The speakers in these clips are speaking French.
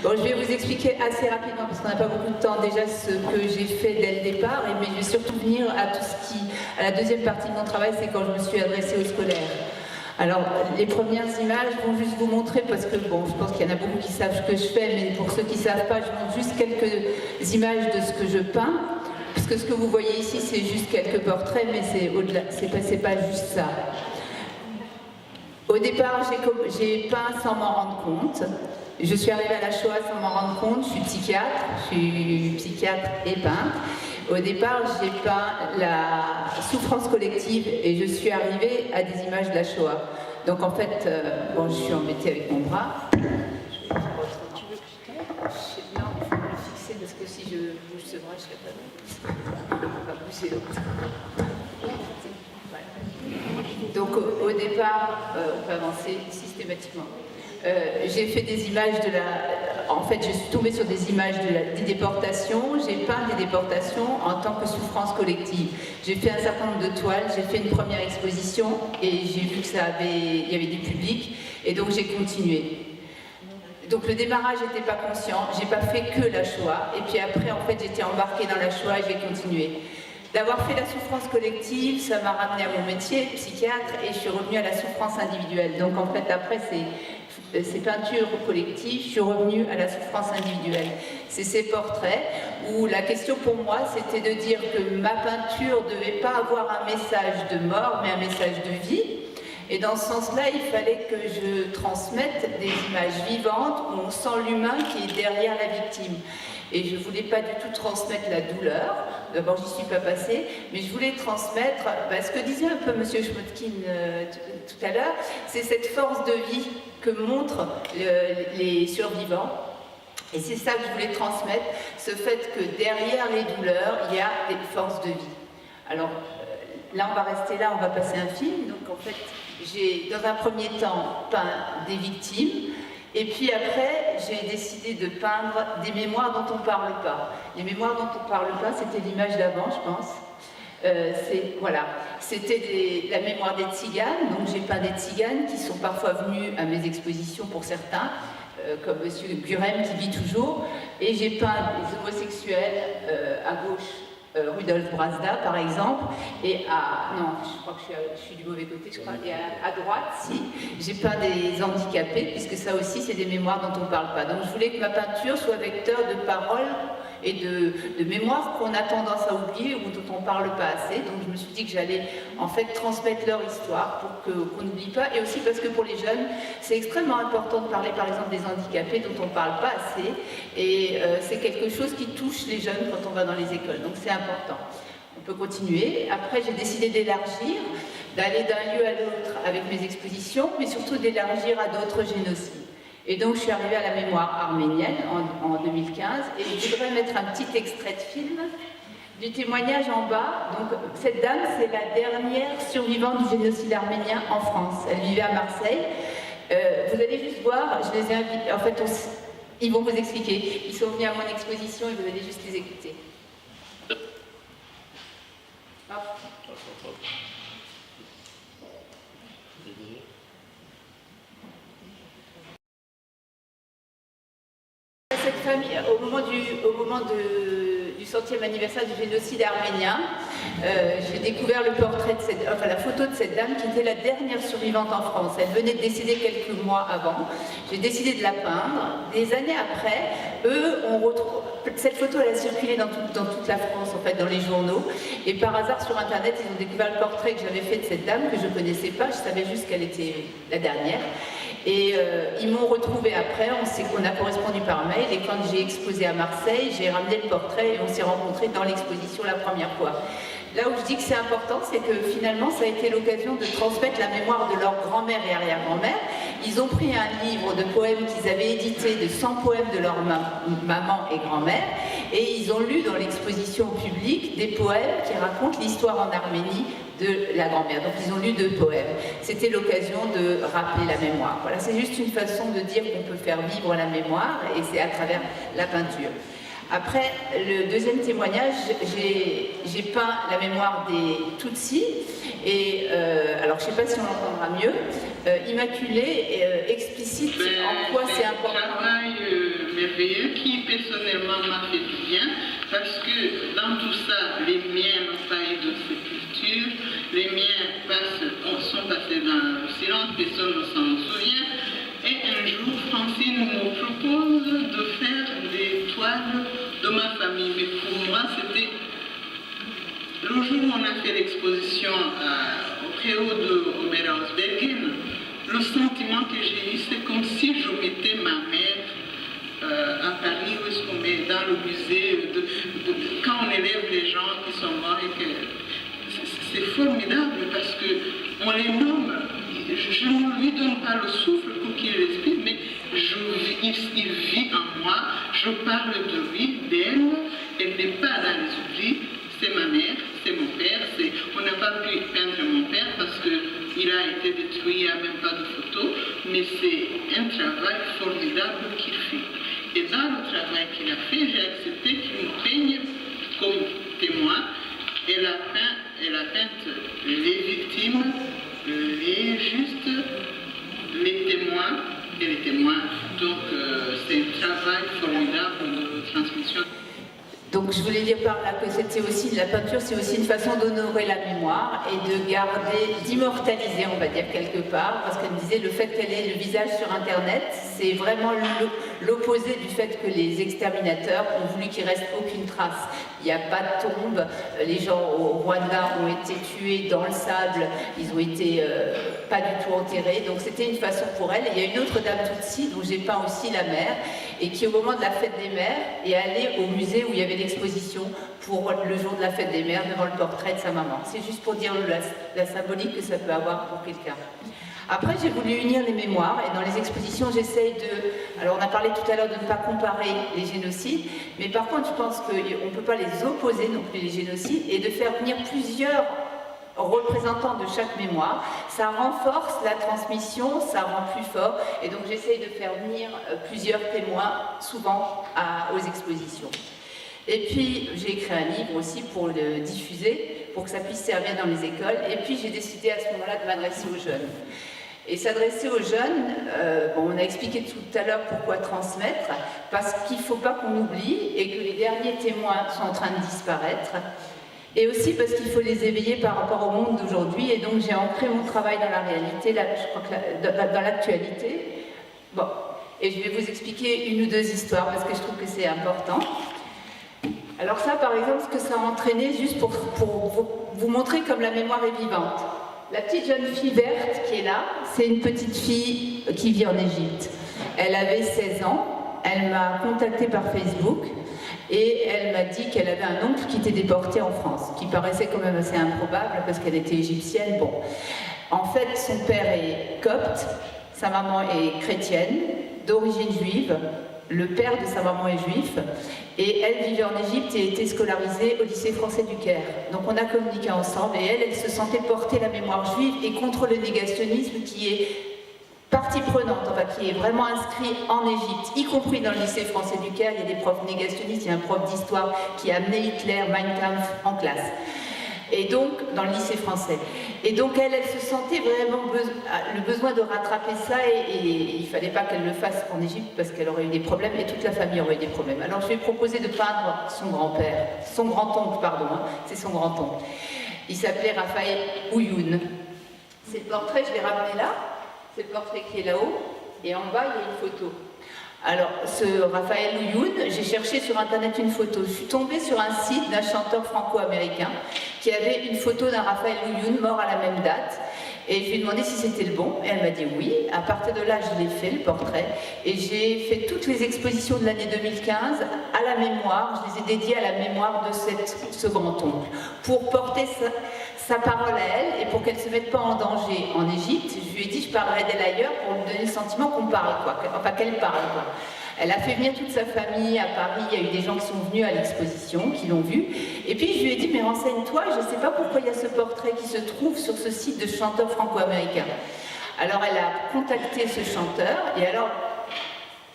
Bon, je vais vous expliquer assez rapidement, parce qu'on n'a pas beaucoup de temps déjà, ce que j'ai fait dès le départ, mais je vais surtout venir à tout ce qui, à la deuxième partie de mon travail, c'est quand je me suis adressée aux scolaires. Alors, les premières images vont juste vous montrer, parce que bon, je pense qu'il y en a beaucoup qui savent ce que je fais, mais pour ceux qui ne savent pas, je montre juste quelques images de ce que je peins, parce que ce que vous voyez ici, c'est juste quelques portraits, mais c'est au-delà, c'est pas juste ça. Au départ, j'ai peint sans m'en rendre compte. Je suis arrivée à la Shoah sans m'en rendre compte. Je suis psychiatre et peintre. Au départ, j'ai peint la souffrance collective et je suis arrivée à des images de la Shoah. Donc en fait, bon, je suis embêtée avec mon bras. Je vais faire autrement. Tu veux que je t'aide ? Non, il faut me le fixer parce que si je bouge ce bras, je ne serai pas bien. On va bouger l'autre. Donc au départ, on peut avancer systématiquement. J'ai fait des images de la... En fait, je suis tombée sur des images des déportations. J'ai peint des déportations en tant que souffrance collective. J'ai fait un certain nombre de toiles, j'ai fait une première exposition et j'ai vu qu'il y avait des publics et donc j'ai continué. Donc le démarrage n'était pas conscient, j'ai pas fait que la Shoah et puis après en fait j'étais embarquée dans la Shoah et j'ai continué. D'avoir fait la souffrance collective, ça m'a ramenée à mon métier, psychiatre, et je suis revenue à la souffrance individuelle. Donc en fait, après ces peintures collectives, je suis revenue à la souffrance individuelle. C'est ces portraits où la question pour moi, c'était de dire que ma peinture ne devait pas avoir un message de mort, mais un message de vie. Et dans ce sens-là, il fallait que je transmette des images vivantes où on sent l'humain qui est derrière la victime. Et je ne voulais pas du tout transmettre la douleur, d'abord j'y suis pas passée, mais je voulais transmettre ce que disait un peu M. Schmotkin tout à l'heure, c'est cette force de vie que montrent les survivants. Et c'est ça que je voulais transmettre, ce fait que derrière les douleurs, il y a des forces de vie. Alors là, on va rester là, on va passer un film. Donc en fait, j'ai dans un premier temps peint des victimes. Et puis après, j'ai décidé de peindre des mémoires dont on ne parle pas. Les mémoires dont on ne parle pas, c'était l'image d'avant, je pense. Voilà. C'était la mémoire des tziganes. Donc j'ai peint des tziganes qui sont parfois venus à mes expositions pour certains, comme M. Gurem qui vit toujours. Et j'ai peint des homosexuels à gauche. Rudolf Brazda par exemple, et non, je crois que je suis du mauvais côté, je crois, et à droite, si, j'ai peint des handicapés, puisque ça aussi c'est des mémoires dont on ne parle pas. Donc je voulais que ma peinture soit vecteur de paroles et de mémoires qu'on a tendance à oublier ou dont on ne parle pas assez. Donc je me suis dit que j'allais en fait transmettre leur histoire pour qu'on n'oublie pas, et aussi parce que pour les jeunes, c'est extrêmement important de parler par exemple des handicapés dont on ne parle pas assez, et c'est quelque chose qui touche les jeunes quand on va dans les écoles. Donc c'est important. On peut continuer. Après, j'ai décidé d'élargir, d'aller d'un lieu à l'autre avec mes expositions, mais surtout d'élargir à d'autres génocides. Et donc, je suis arrivée à la mémoire arménienne en 2015, et je voudrais mettre un petit extrait de film du témoignage en bas. Donc, cette dame, c'est la dernière survivante du génocide arménien en France. Elle vivait à Marseille. Vous allez juste voir, je les ai invités, en fait, ils vont vous expliquer. Ils sont venus à mon exposition et vous allez juste les écouter. Hop. Cette famille, au moment du 100e anniversaire du génocide arménien, j'ai découvert le portrait de la photo de cette dame qui était la dernière survivante en France. Elle venait de décéder quelques mois avant. J'ai décidé de la peindre. Des années après, eux, on retrouve... Cette photo, elle a circulé dans toute la France, en fait, dans les journaux. Et par hasard, sur Internet, ils ont découvert le portrait que j'avais fait de cette dame, que je ne connaissais pas. Je savais juste qu'elle était la dernière. Et ils m'ont retrouvée après, on a correspondu par mail, et quand j'ai exposé à Marseille, j'ai ramené le portrait et on s'est rencontrés dans l'exposition la première fois. Là où je dis que c'est important, c'est que finalement, ça a été l'occasion de transmettre la mémoire de leur grand-mère et arrière-grand-mère. Ils ont pris un livre de poèmes qu'ils avaient édité de 100 poèmes de leur maman et grand-mère, et ils ont lu dans l'exposition publique des poèmes qui racontent l'histoire en Arménie de la grand-mère. Donc ils ont lu 2 poèmes. C'était l'occasion de rappeler la mémoire. Voilà, c'est juste une façon de dire qu'on peut faire vivre la mémoire, et c'est à travers la peinture. Après, le deuxième témoignage, j'ai peint la mémoire des Tutsis, et alors je ne sais pas si on l'entendra mieux, Immaculée explicite en quoi c'est important. Travail merveilleux qui personnellement m'a fait du bien parce que dans tout ça, les miens n'ont pas eu de sépulture, les miens sont passés dans le silence, personne ne s'en souvient. Et un jour, Francine me propose de faire des toiles de ma famille. Mais pour moi, c'était le jour où on a fait l'exposition au Préau de Oberhausbergen. Le sentiment que j'ai eu, c'est comme si je mettais ma mère à Paris, où est-ce qu'on met dans le musée, quand on élève les gens qui sont morts. Et que c'est formidable parce qu'on les nomme. Je ne lui donne pas le souffle pour qu'il respire, mais il vit en moi, je parle de lui, d'elle, elle n'est pas dans les oublis, c'est ma mère, c'est mon père, on n'a pas pu peindre mon père parce qu'il a été détruit, il n'y a même pas de photo, mais c'est un travail formidable qu'il fait. Et dans le travail qu'il a fait, j'ai accepté qu'il me peigne comme témoin. Elle a peint les victimes, les témoins et les témoins. Donc c'est un travail formidable de transmission. Donc je voulais dire par là que c'était aussi, la peinture, c'est aussi une façon d'honorer la mémoire et de garder, d'immortaliser, on va dire quelque part, parce qu'elle me disait le fait qu'elle ait le visage sur Internet, c'est vraiment l'opposé du fait que les exterminateurs ont voulu qu'il reste aucune trace. Il n'y a pas de tombe, les gens au Rwanda ont été tués dans le sable, ils ont été pas du tout enterrés, donc c'était une façon pour elle. Et il y a une autre dame Tutsi dont j'ai peint aussi la mère, et qui au moment de la fête des mères est allée au musée où il y avait l'exposition pour le jour de la fête des mères devant le portrait de sa maman. C'est juste pour dire la symbolique que ça peut avoir pour quelqu'un. Après, j'ai voulu unir les mémoires et dans les expositions, j'essaye de... Alors, on a parlé tout à l'heure de ne pas comparer les génocides, mais par contre, je pense qu'on ne peut pas les opposer non plus, les génocides, et de faire venir plusieurs représentants de chaque mémoire. Ça renforce la transmission, ça rend plus fort, et donc j'essaye de faire venir plusieurs témoins, souvent aux expositions. Et puis, j'ai écrit un livre aussi pour le diffuser, pour que ça puisse servir dans les écoles, et puis j'ai décidé à ce moment-là de m'adresser aux jeunes. Et s'adresser aux jeunes, on a expliqué tout à l'heure pourquoi transmettre, parce qu'il ne faut pas qu'on oublie et que les derniers témoins sont en train de disparaître, et aussi parce qu'il faut les éveiller par rapport au monde d'aujourd'hui, et donc j'ai ancré mon travail dans la réalité, là, je crois que dans l'actualité. Bon, et je vais vous expliquer une ou deux histoires, parce que je trouve que c'est important. Alors ça, par exemple, ce que ça a entraîné, juste pour vous montrer comme la mémoire est vivante. La petite jeune fille verte qui est là, c'est une petite fille qui vit en Égypte. Elle avait 16 ans, elle m'a contactée par Facebook et elle m'a dit qu'elle avait un oncle qui était déporté en France, qui paraissait quand même assez improbable parce qu'elle était égyptienne. Bon, en fait, son père est copte, sa maman est chrétienne, d'origine juive. Le père de sa maman est juif et elle vivait en Égypte et était scolarisée au lycée français du Caire. Donc on a communiqué ensemble et elle se sentait porter la mémoire juive et contre le négationnisme qui est partie prenante, enfin qui est vraiment inscrit en Égypte, y compris dans le lycée français du Caire. Il y a des profs négationnistes, il y a un prof d'histoire qui a amené Hitler, Mein Kampf en classe. Et donc, dans le lycée français. Et donc, elle se sentait vraiment le besoin de rattraper ça et il ne fallait pas qu'elle le fasse en Égypte parce qu'elle aurait eu des problèmes et toute la famille aurait eu des problèmes. Alors, je lui ai proposé de peindre son grand-père, son grand-oncle, pardon, c'est son grand-oncle. Il s'appelait Raphaël Ouyoun. C'est le portrait, je l'ai ramené là, c'est le portrait qui est là-haut, et en bas, il y a une photo. Alors, ce Raphaël Ouyoun, j'ai cherché sur Internet une photo. Je suis tombée sur un site d'un chanteur franco-américain qui avait une photo d'un Raphaël Ouyoun mort à la même date. Et je lui ai demandé si c'était le bon. Et elle m'a dit oui. À partir de là, je l'ai fait, le portrait. Et j'ai fait toutes les expositions de l'année 2015 à la mémoire. Je les ai dédiées à la mémoire de ce grand-oncle. Pour porter sa parole à elle et pour qu'elle ne se mette pas en danger en Égypte. Je lui ai dit je parlerai d'elle ailleurs pour lui donner le sentiment qu'on parle, quoi. Enfin qu'elle parle, quoi. Elle a fait venir toute sa famille à Paris, il y a eu des gens qui sont venus à l'exposition, qui l'ont vue. Et puis je lui ai dit, mais renseigne-toi, je ne sais pas pourquoi il y a ce portrait qui se trouve sur ce site de chanteur franco-américain. Alors elle a contacté ce chanteur, et alors,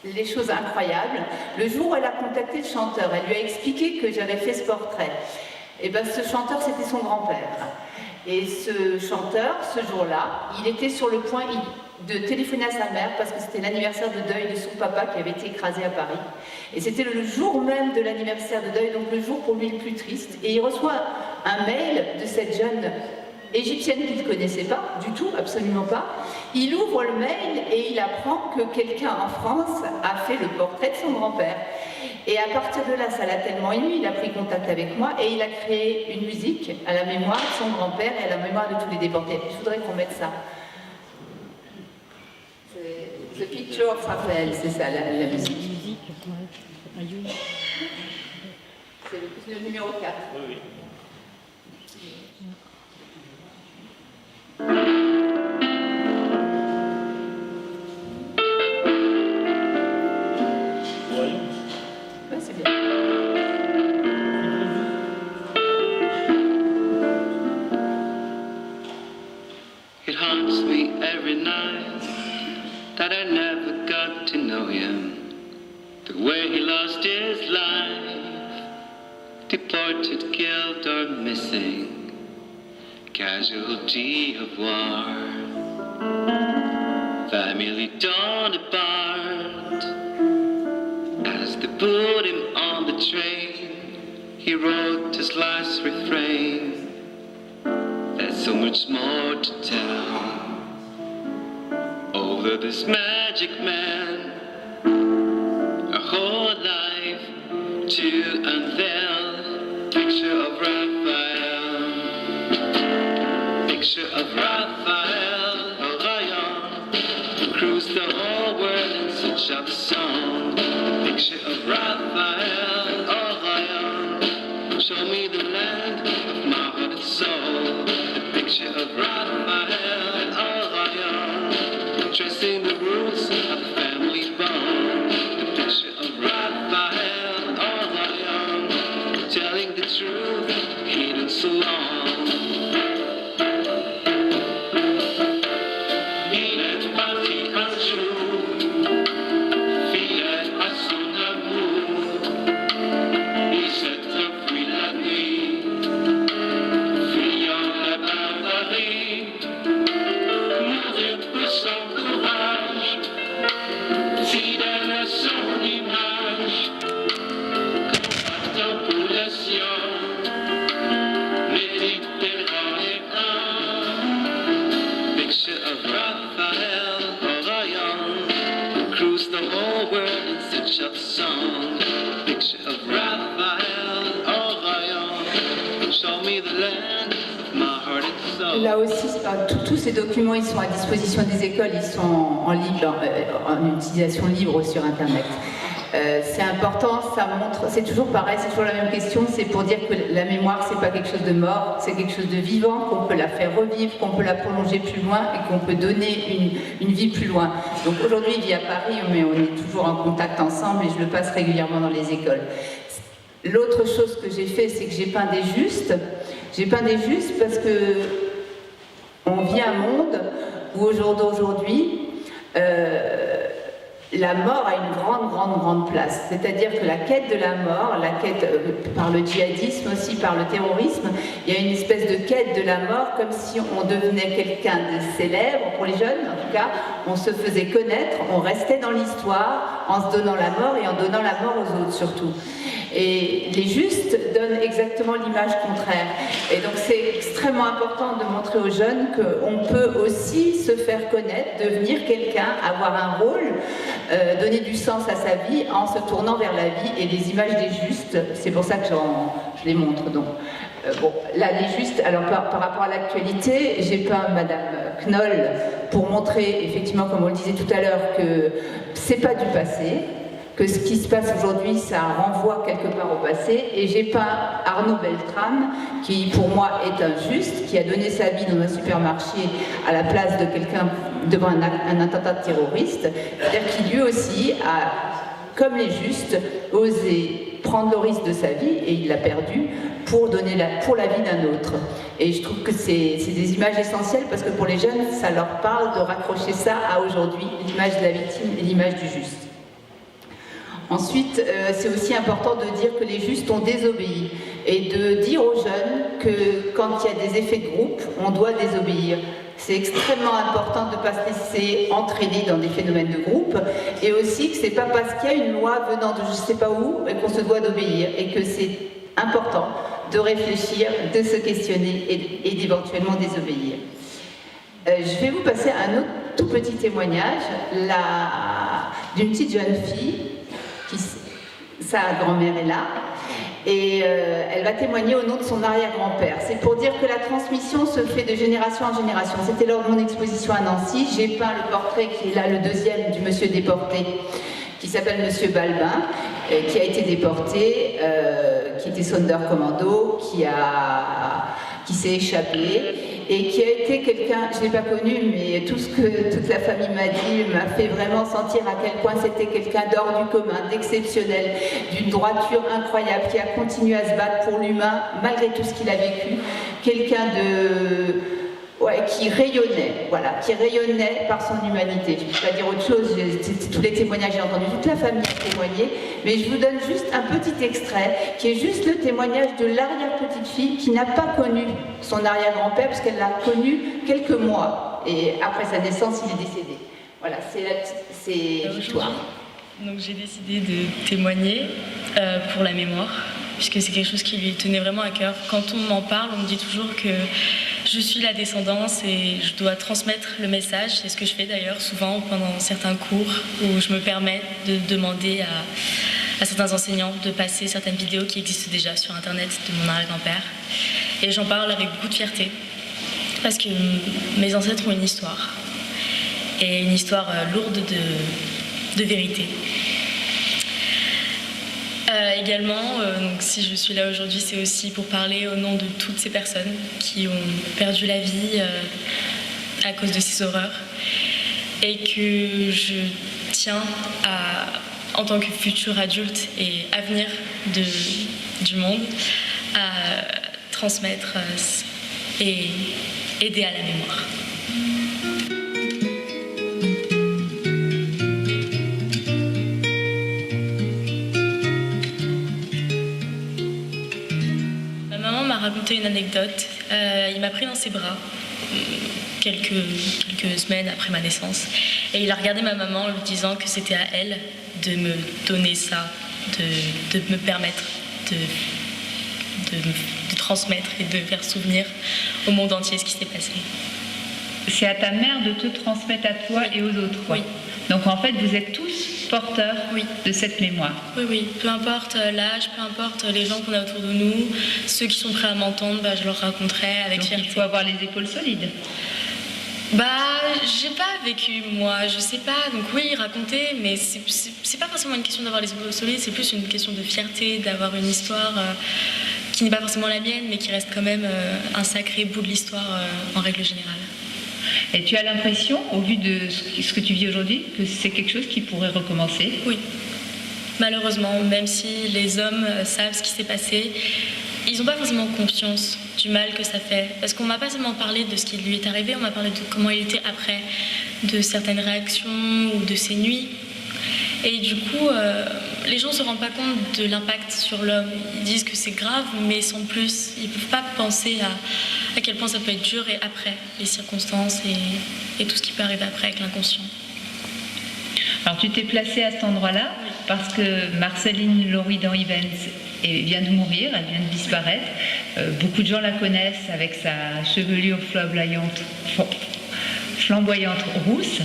les choses incroyables, le jour où elle a contacté le chanteur, elle lui a expliqué que j'avais fait ce portrait. Et bien ce chanteur, c'était son grand-père. Et ce chanteur, ce jour-là, il était sur le point de téléphoner à sa mère parce que c'était l'anniversaire de deuil de son papa qui avait été écrasé à Paris. Et c'était le jour même de l'anniversaire de deuil, donc le jour pour lui le plus triste. Et il reçoit un mail de cette jeune égyptienne qu'il ne connaissait pas, du tout, absolument pas. Il ouvre le mail et il apprend que quelqu'un en France a fait le portrait de son grand-père. Et à partir de là, ça l'a tellement ému, il a pris contact avec moi et il a créé une musique à la mémoire de son grand-père et à la mémoire de tous les déportés. Je voudrais qu'on mette ça. The Picture of Raphaël, c'est ça la musique. C'est le numéro 4. Oui. Ouais, c'est bien. It haunts me every night that I never got to know him, the way he lost his life, deported, killed or missing, casualty of war, family torn apart. As they put him on the train, he wrote his last refrain. There's so much more to tell. Over this magic man, a whole life to unveil. Picture of Raphael, picture of Raphael, Orion, who cruised the whole world in search of a song. Picture of Raphael, Orion, show me the land of my heart and soul. The picture of Raphael, Orion, tracing the roots of the family bond. The picture of Raphael, Orion, telling the truth, hidden so long. Il est parti un jour, fidèle à son amour. Il s'est enfui la nuit, fuyant la barbarie. Mourir pour son courage, fidèle à son image, combattant pour la science, méditerranéen. Picture of Raphael, Orion, who cruised the whole world in search of song. Picture of Raphael, Orion, show me the land of my heart and soul. Là aussi, tous ces documents, ils sont à disposition des écoles, ils sont en libre, en utilisation libre sur Internet. C'est important, ça montre, c'est toujours pareil, c'est toujours la même question, c'est pour dire que la mémoire, c'est pas quelque chose de mort, c'est quelque chose de vivant, qu'on peut la faire revivre, qu'on peut la prolonger plus loin et qu'on peut donner une vie plus loin. Donc aujourd'hui, il vit à Paris, mais on est toujours en contact ensemble et je le passe régulièrement dans les écoles. L'autre chose que j'ai fait, c'est que j'ai peint des justes. J'ai peint des justes parce que on vit un monde où au jour d'aujourd'hui, la mort a une grande place. C'est-à-dire que la quête de la mort, la quête par le djihadisme aussi, par le terrorisme, il y a une espèce de quête de la mort comme si on devenait quelqu'un de célèbre, pour les jeunes en tout cas, on se faisait connaître, on restait dans l'histoire en se donnant la mort et en donnant la mort aux autres surtout. Et les justes donnent exactement l'image contraire. Et donc c'est extrêmement important de montrer aux jeunes qu'on peut aussi se faire connaître, devenir quelqu'un, avoir un rôle, donner du sens à sa vie en se tournant vers la vie. Et les images des justes, c'est pour ça que je les montre. Donc, bon, là, les justes, alors par rapport à l'actualité, j'ai peint Madame Knoll pour montrer, effectivement, comme on le disait tout à l'heure, que c'est pas du passé, que ce qui se passe aujourd'hui, ça renvoie quelque part au passé. Et j'ai peint Arnaud Beltrame, qui pour moi est un juste, qui a donné sa vie dans un supermarché à la place de quelqu'un devant un attentat terroriste, c'est-à-dire qui lui aussi a, comme les justes, osé prendre le risque de sa vie, et il l'a perdu, pour la vie d'un autre. Et je trouve que c'est des images essentielles, parce que pour les jeunes, ça leur parle de raccrocher ça à aujourd'hui, l'image de la victime et l'image du juste. Ensuite, c'est aussi important de dire que les justes ont désobéi et de dire aux jeunes que quand il y a des effets de groupe, on doit désobéir. c'est extrêmement important de ne pas se laisser entraîner dans des phénomènes de groupe, et aussi que c'est pas parce qu'il y a une loi venant de je sais pas où qu'on se doit d'obéir, et que c'est important de réfléchir, de se questionner et d'éventuellement désobéir. Je vais vous passer un autre tout petit témoignage d'une petite jeune fille, sa grand-mère est là, et elle va témoigner au nom de son arrière-grand-père. C'est pour dire que la transmission se fait de génération en génération. C'était lors de mon exposition à Nancy, j'ai peint le portrait qui est là, le deuxième du monsieur déporté, qui s'appelle Monsieur Balbin, qui a été déporté, qui était Sonderkommando, qui s'est échappé, et qui a été quelqu'un, je ne l'ai pas connu, mais tout ce que toute la famille m'a dit m'a fait vraiment sentir à quel point c'était quelqu'un d'hors du commun, d'exceptionnel, d'une droiture incroyable, qui a continué à se battre pour l'humain, malgré tout ce qu'il a vécu. Quelqu'un qui rayonnait, voilà, qui rayonnait par son humanité. Je ne peux pas dire autre chose, tous les témoignages, j'ai entendu toute la famille témoigner, mais je vous donne juste un petit extrait, qui est juste le témoignage de l'arrière-petite-fille qui n'a pas connu son arrière-grand-père, parce qu'elle l'a connu quelques mois, et après sa naissance, il est décédé. Voilà, c'est l'histoire. Donc j'ai décidé de témoigner pour la mémoire, puisque c'est quelque chose qui lui tenait vraiment à cœur. Quand on m'en parle, on me dit toujours que je suis la descendance et je dois transmettre le message. C'est ce que je fais d'ailleurs souvent pendant certains cours où je me permets de demander à certains enseignants de passer certaines vidéos qui existent déjà sur Internet de mon arrière-grand-père. Et j'en parle avec beaucoup de fierté parce que mes ancêtres ont une histoire, et une histoire lourde de vérité. Également, donc, si je suis là aujourd'hui, c'est aussi pour parler au nom de toutes ces personnes qui ont perdu la vie à cause de ces horreurs, et que je tiens à, en tant que futur adulte et avenir du monde, à transmettre et aider à la mémoire. Raconter une anecdote. Il m'a pris dans ses bras quelques semaines après ma naissance, et il a regardé ma maman en lui disant que c'était à elle de me donner ça, de me permettre de transmettre et de faire souvenir au monde entier ce qui s'est passé. C'est à ta mère de te transmettre à toi et aux autres, quoi. Oui. Donc en fait, vous êtes tous porteurs de cette mémoire. Oui, oui. Peu importe l'âge, peu importe les gens qu'on a autour de nous, ceux qui sont prêts à m'entendre, je leur raconterai avec fierté. Donc il faut avoir les épaules solides. J'ai pas vécu, moi, je sais pas. Donc oui, raconter, mais c'est pas forcément une question d'avoir les épaules solides, c'est plus une question de fierté, d'avoir une histoire qui n'est pas forcément la mienne, mais qui reste quand même un sacré bout de l'histoire en règle générale. Et tu as l'impression, au vu de ce que tu vis aujourd'hui, que c'est quelque chose qui pourrait recommencer ? Oui. Malheureusement, même si les hommes savent ce qui s'est passé, ils n'ont pas forcément conscience du mal que ça fait. Parce qu'on m'a pas seulement parlé de ce qui lui est arrivé, on m'a parlé de comment il était après, de certaines réactions ou de ses nuits. Et du coup, les gens ne se rendent pas compte de l'impact sur l'homme. Ils disent que c'est grave, mais sans plus. Ils ne peuvent pas penser à quel point ça peut être dur et après, les circonstances et tout ce qui peut arriver après avec l'inconscient. Alors tu t'es placée à cet endroit-là parce que Marceline Laurie-Ivens vient de mourir, elle vient de disparaître. Beaucoup de gens la connaissent avec sa chevelure flamboyante rousse,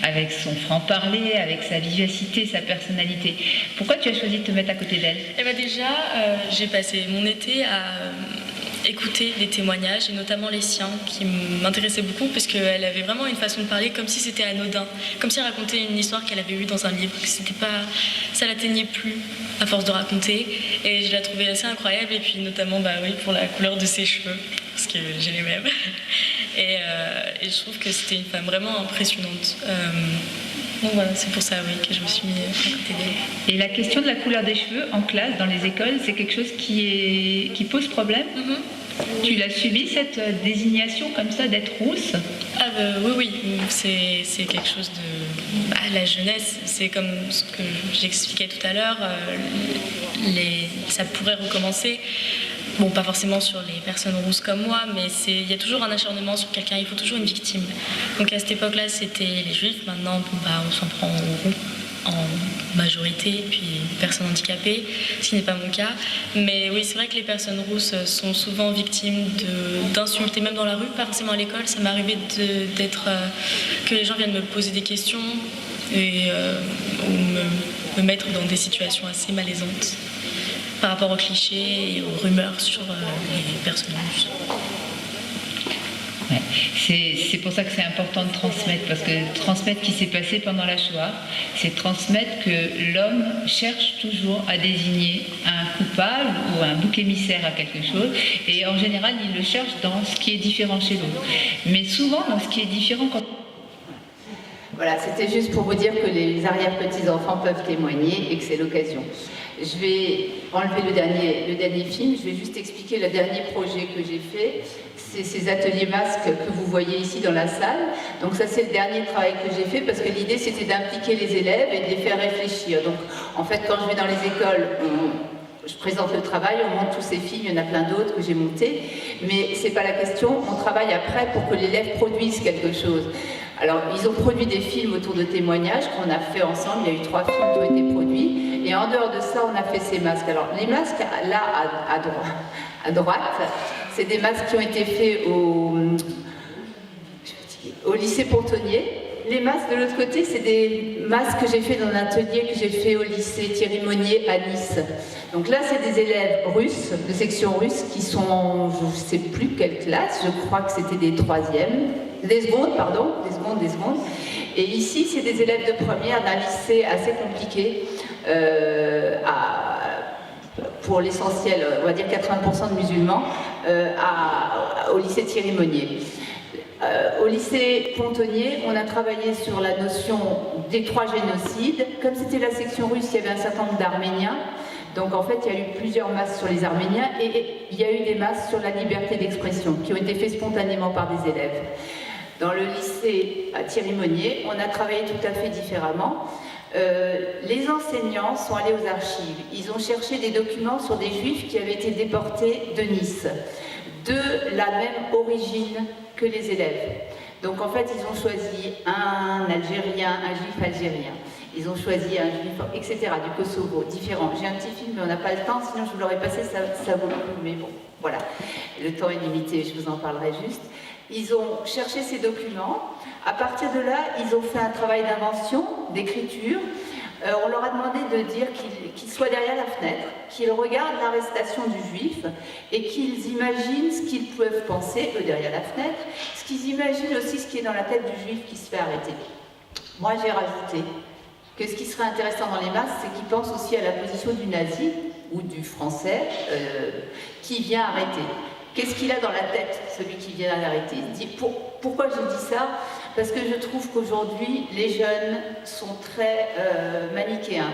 avec son franc-parler, avec sa vivacité, sa personnalité. Pourquoi tu as choisi de te mettre à côté d'elle ? Déjà, j'ai passé mon été à écouter les témoignages, et notamment les siens, qui m'intéressaient beaucoup, parce qu'elle avait vraiment une façon de parler comme si c'était anodin, comme si elle racontait une histoire qu'elle avait eue dans un livre, que c'était pas, ça l'atteignait plus à force de raconter, et je la trouvais assez incroyable, et puis notamment pour la couleur de ses cheveux, parce que j'ai les mêmes, et je trouve que c'était une femme vraiment impressionnante. Donc voilà, c'est pour ça que je me suis mis à côté d'elle. Et la question de la couleur des cheveux en classe, dans les écoles, c'est quelque chose qui pose problème ? Tu l'as subi, cette désignation comme ça, d'être rousse ? Oui, c'est quelque chose La jeunesse, c'est comme ce que j'expliquais tout à l'heure, ça pourrait recommencer. Bon, pas forcément sur les personnes rousses comme moi, mais il y a toujours un acharnement sur quelqu'un, il faut toujours une victime. Donc à cette époque-là, c'était les juifs, maintenant on s'en prend aux roux en majorité, puis personnes handicapées, ce qui n'est pas mon cas. Mais oui, c'est vrai que les personnes rousses sont souvent victimes d'insultes, et même dans la rue, pas forcément à l'école. Ça m'est arrivé que les gens viennent me poser des questions ou me mettre dans des situations assez malaisantes par rapport aux clichés et aux rumeurs sur les personnes rousses. Ouais. C'est pour ça que c'est important de transmettre, parce que transmettre ce qui s'est passé pendant la Shoah, c'est transmettre que l'homme cherche toujours à désigner un coupable ou un bouc émissaire à quelque chose, et en général il le cherche dans ce qui est différent chez l'autre. Mais souvent dans ce qui est différent quand... Voilà, c'était juste pour vous dire que les arrière-petits-enfants peuvent témoigner et que c'est l'occasion. Je vais enlever le dernier film, je vais juste expliquer le dernier projet que j'ai fait. C'est ces ateliers masques que vous voyez ici dans la salle. Donc ça, c'est le dernier travail que j'ai fait, parce que l'idée, c'était d'impliquer les élèves et de les faire réfléchir. Donc en fait, quand je vais dans les écoles, je présente le travail, on monte tous ces films, il y en a plein d'autres que j'ai montés, mais c'est pas la question, on travaille après pour que l'élève produise quelque chose. Alors, ils ont produit des films autour de témoignages qu'on a fait ensemble. Il y a eu 3 films qui ont été produits. Et en dehors de ça, on a fait ces masques. Alors, les masques, là, à droite, c'est des masques qui ont été faits au lycée Pontonnier. Les masques de l'autre côté, c'est des masques que j'ai fait dans un atelier que j'ai fait au lycée Thierry Monnier à Nice. Donc là, c'est des élèves russes, de section russe, qui sont, je ne sais plus quelle classe, je crois que c'était des secondes. Et ici, c'est des élèves de première d'un lycée assez compliqué, pour l'essentiel, on va dire 80% de musulmans, au lycée Thierry Monnier. Au lycée Pontonnier, on a travaillé sur la notion des 3 génocides. Comme c'était la section russe, il y avait un certain nombre d'Arméniens. Donc en fait, il y a eu plusieurs masses sur les Arméniens et il y a eu des masses sur la liberté d'expression qui ont été faits spontanément par des élèves. Dans le lycée à Thierry Monnier, on a travaillé tout à fait différemment. Les enseignants sont allés aux archives. Ils ont cherché des documents sur des juifs qui avaient été déportés de Nice, de la même origine que les élèves. Donc en fait, ils ont choisi un Algérien, un juif algérien. Ils ont choisi un juif, etc., du Kosovo, différent. J'ai un petit film, mais on n'a pas le temps, sinon je vous l'aurais passé, ça vaut le coup. Mais bon, voilà. Le temps est limité, je vous en parlerai juste. Ils ont cherché ces documents. À partir de là, ils ont fait un travail d'invention, d'écriture. On leur a demandé de dire qu'ils soient derrière la fenêtre, qu'ils regardent l'arrestation du juif et qu'ils imaginent ce qu'ils peuvent penser, eux derrière la fenêtre, ce qu'ils imaginent aussi ce qui est dans la tête du juif qui se fait arrêter. Moi, j'ai rajouté que ce qui serait intéressant dans les masses, c'est qu'ils pensent aussi à la position du nazi ou du français qui vient arrêter. Qu'est-ce qu'il a dans la tête, celui qui vient l'arrêter? Pourquoi je dis ça? Parce que je trouve qu'aujourd'hui, les jeunes sont très manichéens.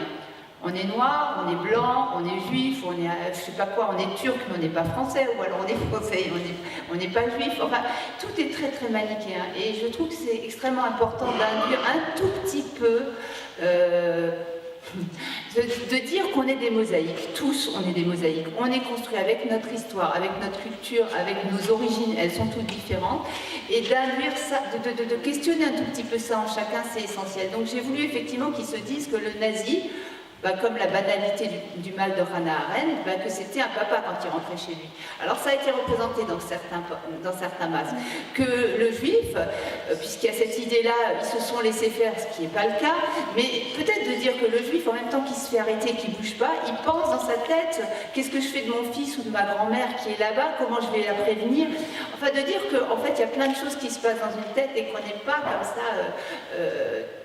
On est noir, on est blanc, on est juif, on est, je sais pas quoi, on est turc, mais on n'est pas français, ou alors on est français, on n'est pas juif. Enfin, tout est très très manichéen. Et je trouve que c'est extrêmement important d'induire un tout petit peu, de dire qu'on est des mosaïques. Tous, on est des mosaïques. On est construit avec notre histoire, avec notre culture, avec nos origines, elles sont toutes différentes. Et d'induire ça, de questionner un tout petit peu ça en chacun, c'est essentiel. Donc j'ai voulu effectivement qu'ils se disent que le nazi, comme la banalité du mal de Hannah Arendt, que c'était un papa quand il rentrait chez lui. Alors ça a été représenté dans certains masses. Que le juif, puisqu'il y a cette idée-là, ils se sont laissés faire, ce qui n'est pas le cas, mais peut-être de dire que le juif, en même temps qu'il se fait arrêter, qu'il ne bouge pas, il pense dans sa tête, qu'est-ce que je fais de mon fils ou de ma grand-mère qui est là-bas, comment je vais la prévenir. Enfin, de dire qu'en fait, il y a plein de choses qui se passent dans une tête et qu'on n'est pas comme ça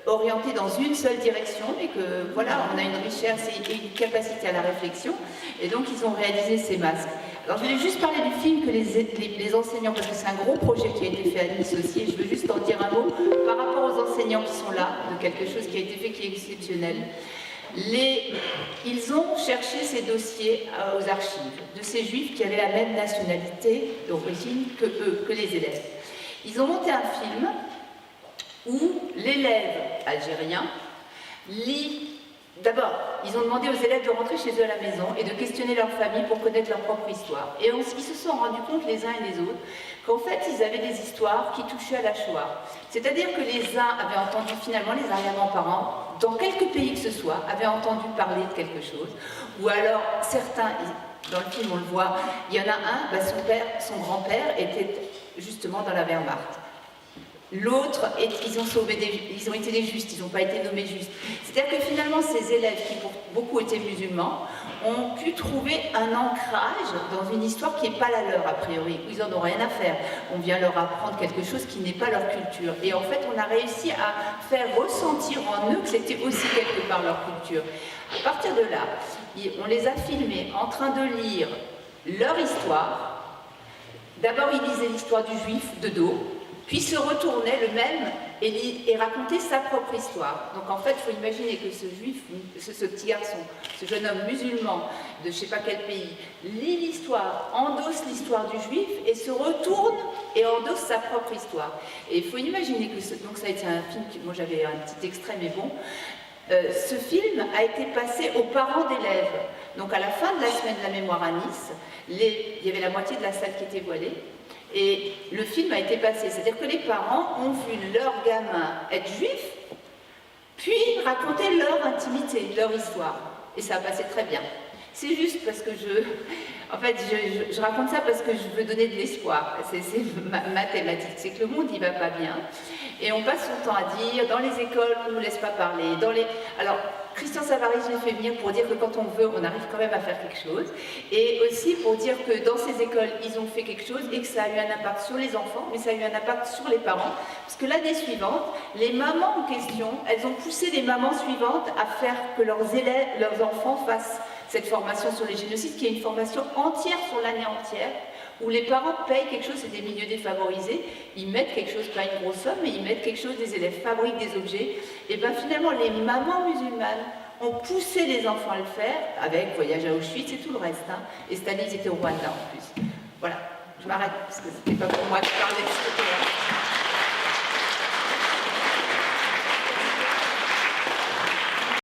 orienté dans une seule direction, et que voilà, on a une richesse et une capacité à la réflexion, et donc ils ont réalisé ces masques. Alors je voulais juste parler du film que les enseignants, parce que c'est un gros projet qui a été fait à Nice aussi, et je veux juste en dire un mot par rapport aux enseignants qui sont là, de quelque chose qui a été fait qui est exceptionnel. Ils ont cherché ces dossiers aux archives de ces juifs qui avaient la même nationalité d'origine que eux, que les élèves. Ils ont monté un film où l'élève algérien lit. D'abord, ils ont demandé aux élèves de rentrer chez eux à la maison et de questionner leur famille pour connaître leur propre histoire. Et ils se sont rendus compte les uns et les autres qu'en fait, ils avaient des histoires qui touchaient à la Shoah. C'est-à-dire que les uns avaient entendu, finalement, les arrière-grands-parents, dans quelque pays que ce soit, avaient entendu parler de quelque chose. Ou alors, certains, dans le film on le voit, il y en a un, son grand-père était justement dans la Wehrmacht. L'autre, ils ont été des justes, ils n'ont pas été nommés justes. C'est-à-dire que finalement, ces élèves, qui pour beaucoup étaient musulmans, ont pu trouver un ancrage dans une histoire qui n'est pas la leur, a priori, où ils n'en ont rien à faire. On vient leur apprendre quelque chose qui n'est pas leur culture. Et en fait, on a réussi à faire ressentir en eux que c'était aussi quelque part leur culture. À partir de là, on les a filmés en train de lire leur histoire. D'abord, ils lisaient l'histoire du juif de dos, puis se retournait le même et racontait sa propre histoire. Donc en fait, il faut imaginer que ce juif, ce petit garçon, ce jeune homme musulman de je ne sais pas quel pays, lit l'histoire, endosse l'histoire du juif et se retourne et endosse sa propre histoire. Et il faut imaginer que donc ça a été un film, moi j'avais un petit extrait mais bon, ce film a été passé aux parents d'élèves. Donc à la fin de la semaine de la mémoire à Nice, il y avait la moitié de la salle qui était voilée. Et le film a été passé, c'est-à-dire que les parents ont vu leur gamin être juif, puis raconter leur intimité, leur histoire. Et ça a passé très bien. C'est juste parce que je raconte ça parce que je veux donner de l'espoir. C'est ma thématique, c'est que le monde il va pas bien. Et on passe son temps à dire, dans les écoles, on ne nous laisse pas parler. Alors, Christian Savary, je l'ai fait venir pour dire que quand on veut, on arrive quand même à faire quelque chose. Et aussi pour dire que dans ces écoles, ils ont fait quelque chose et que ça a eu un impact sur les enfants, mais ça a eu un impact sur les parents. Parce que l'année suivante, les mamans en question, elles ont poussé les mamans suivantes à faire que leurs enfants fassent cette formation sur les génocides, qui est une formation entière sur l'année entière, où les parents payent quelque chose, c'est des milieux défavorisés, ils mettent quelque chose, pas une grosse somme, mais ils mettent quelque chose, des élèves fabriquent des objets, et bien finalement les mamans musulmanes ont poussé les enfants à le faire, avec Voyage à Auschwitz et tout le reste, hein. Et cette année ils étaient au Rwanda en plus. Voilà, je m'arrête, parce que c'était pas pour moi de parler de ce côté-là.